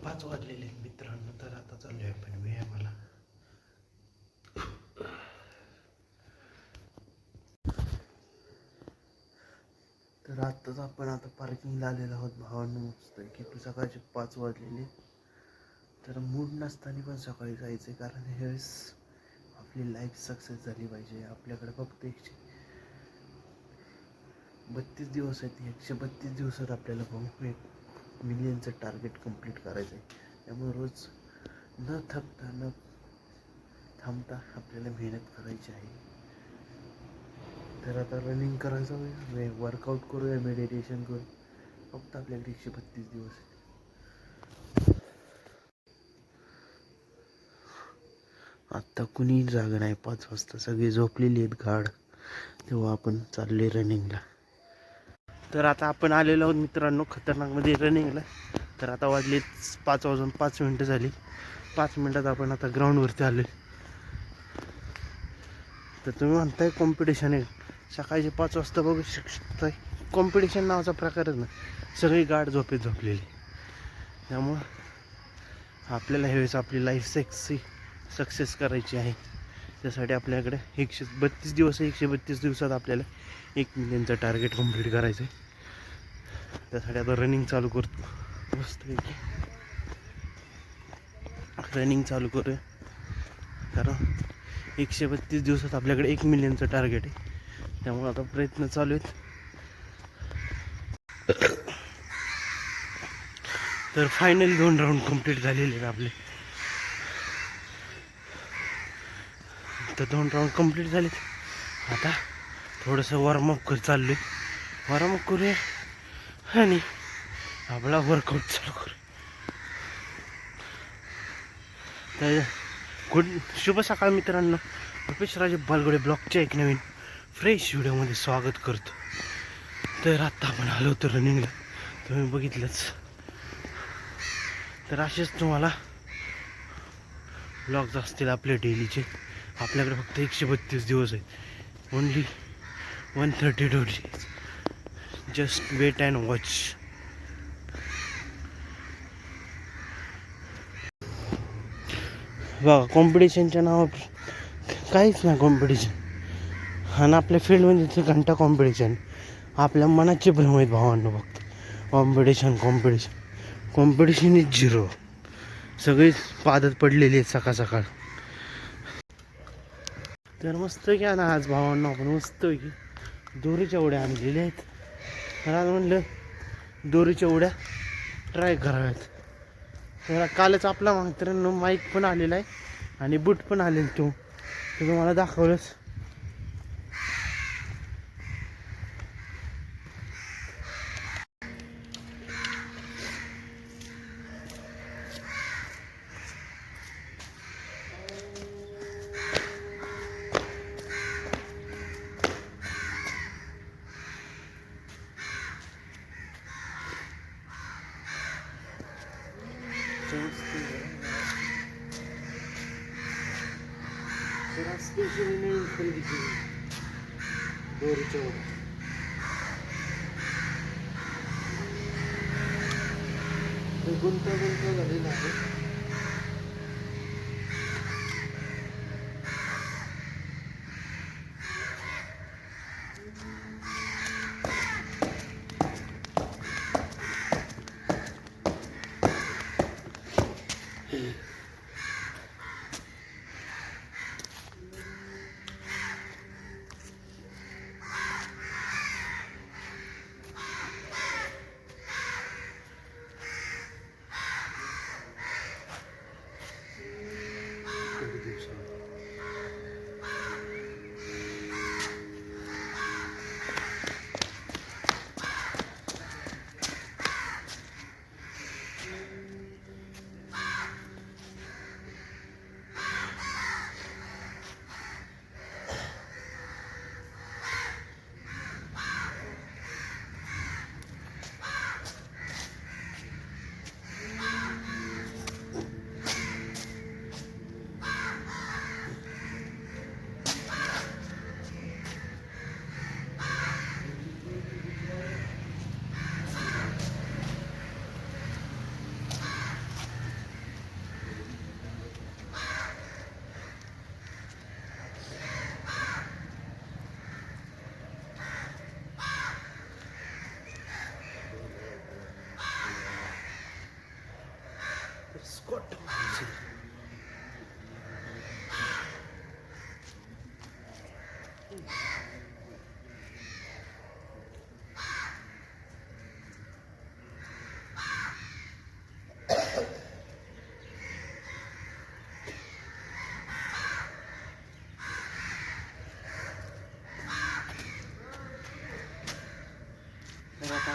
5 वाजलेले मित्रांनो. तर आता चाललोय आपण व्यायामाला. तर आत्ताच आपण आता पार्किंगला आलेलो आहोत भावांनो. मस्त की तू सकाळचे 5 वाजलेले. तर मूड नसताना पण सकाळी जायचं आहे, कारण ह्यावेळेस आपली लाईफ सक्सेस झाली पाहिजे. आपल्याकडे फक्त 132 दिवस आहेत. 132 दिवसात आपल्याला भाऊ 1 मिलियनचं टार्गेट कंप्लीट करायचं आहे. त्यामुळे रोज न थकता न थांबता आपल्याला मेहनत करायची आहे. तर आता रनिंग करायचं, वर्कआउट करूया, मेडिटेशन करू. फक्त आपल्याकडे 132 दिवस आहेत. आत्ता कुणी जागा नाही. 5 वाजता सगळे झोपलेली आहेत गाढ. तेव्हा आपण चालले रनिंगला. तर आता आपण आलेलो आहोत मित्रांनो खतरनाकमध्ये रनिंगला. तर आता वाजले 5 वाजून 5 मिनटं झाली. 5 मिनटात आपण आता ग्राउंडवरती आलो. तर तुम्ही म्हणताय कॉम्पिटिशन आहे. सकाळचे 5 वाजता बघू शकताय. कॉम्पिटिशन नावाचा प्रकारच ना, सगळी गाढ झोपलेली. त्यामुळं आपल्याला ह्यावेळेस आपली लाईफ सक्सेस करायची आहे. त्यासाठी आपल्याकडे 132 दिवस आहे. 132 दिवसात आपल्याला 1 मिलियनचं टार्गेट कंप्लीट करायचं आहे. त्यासाठी आता रनिंग चालू करतो. मस्त रनिंग चालू करूया, कारण 132 दिवसात आपल्याकडे 1 मिलियनचं टार्गेट आहे. त्यामुळे आता प्रयत्न चालू आहेत. तर फायनली 2 राऊंड कंप्लीट झालेले आहेत आपले. तर 2 राऊंड कंप्लीट झाले. आता थोडंसं वॉर्मअप चाललो आहे. वॉर्मअप करूया आणि आपला वर्कआउट चालू करूया. तर शुभ सकाळ मित्रांनो. रुपेश राजे बालगडे ब्लॉगच्या एक नवीन फ्रेश व्हिडिओमध्ये स्वागत करतो. तर आत्ता आपण आलो होतो रनिंगला, तुम्ही बघितलंच. तर असेच तुम्हाला ब्लॉग्स असतील आपले डेलीचे. आपल्याकडे फक्त 132 दिवस आहेत. Only 132 days. Just wait and watch. बघा, कॉम्पिटिशनच्या नावावर काहीच नाही कॉम्पिटिशन. आणि आपल्या फील्डमध्ये घंटा कॉम्पिटिशन. आपल्या मनाचे भ्रम आहेत भावांनो. फक्त कॉम्पिटिशन इज झिरो. सगळीच पादत पडलेली आहेत सकाळ सकाळ. तर मस्त घ्या ना आज भावांनो, आपण मस्त की दोरीच्या उड्या आणलेल्या आहेत. तर आज म्हणलं दोरीच्या उड्या ट्राय कराव्यात. तर कालच आपला मित्रांनो माईक पण आलेला आहे आणि बूट पण आलेला. तो तुम्हाला दाखवलंच. स्पेशली नवीन खरेदी केली दोरीच्या उड्या. गुंतागुंत झालेला आहे.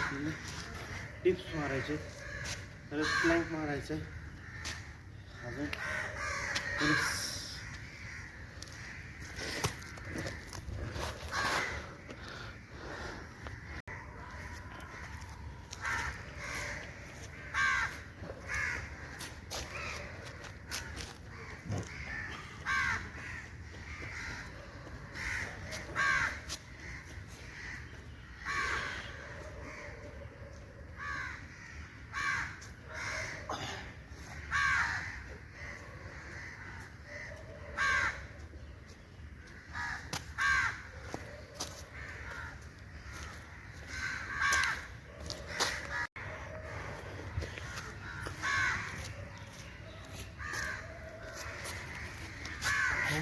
आपल्याला टिप्स मारायचे, परत प्लँक मारायचं, अजून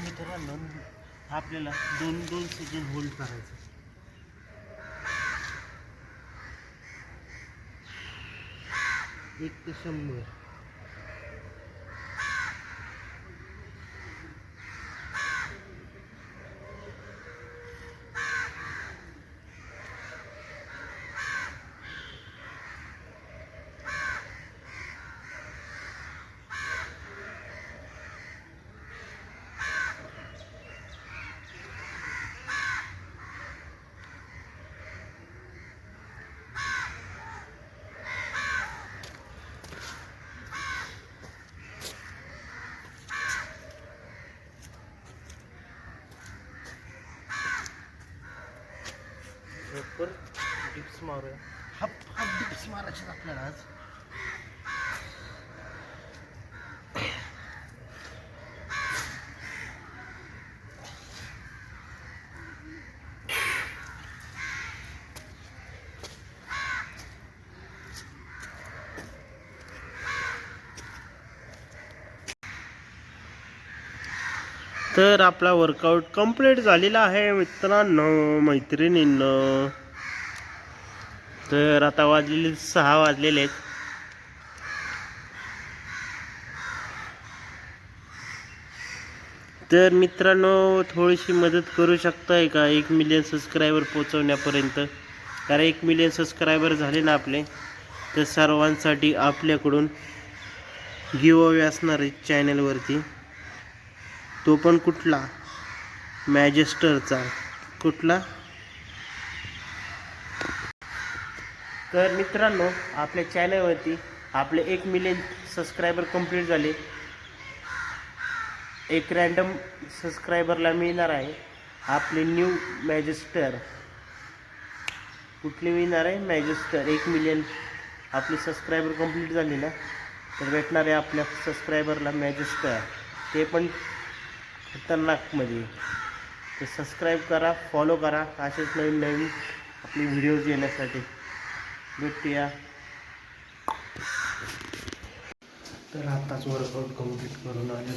मित्रांनो आपल्याला 2 सेकंड होल्ड करायचं. 1 ते 100. प्रॉपर डिप्स मारूया. हाफ डिप्स मारायचे आपल्याला आज. तर आपला वर्कआउट कंप्लीट झालेला आहे मित्रांनो, मैत्रिणींनो. तर आता वाजलेले 6 वाजलेले आहेत. तर मित्रांनो थोडीशी मदत करू शकताय का 1 मिलियन सबस्क्रायबर पोहोचवण्यापर्यंत? कारण 1 मिलियन सबस्क्रायबर झाले ना आपले, तर सर्वांसाठी आपल्याकडून गिव अवे असणार आहे चॅनलवरती. तो पण कुठला? मॅजेस्टरचा. कुठला? तर मित्रांनो आपल्या चॅनलवरती आपले 1 मिलियन सबस्क्रायबर कंप्लीट झाले. एक रँडम सबस्क्रायबरला मिळणार आहे आपले न्यू मॅजेस्टर. कुठली मिळणार आहे? मॅजेस्टर. 1 मिलियन आपले सबस्क्रायबर कंप्लीट झाले ना, तर भेटणार आहे आपल्या सबस्क्रायबरला मॅजेस्टर. ते पण खतरनाकमध्ये. तर सबस्क्राईब करा, फॉलो करा असेच नवीन नवीन आपले व्हिडिओज येण्यासाठी. भेटूया. तर आताच वर्कआउट कंप्लीट करून आले.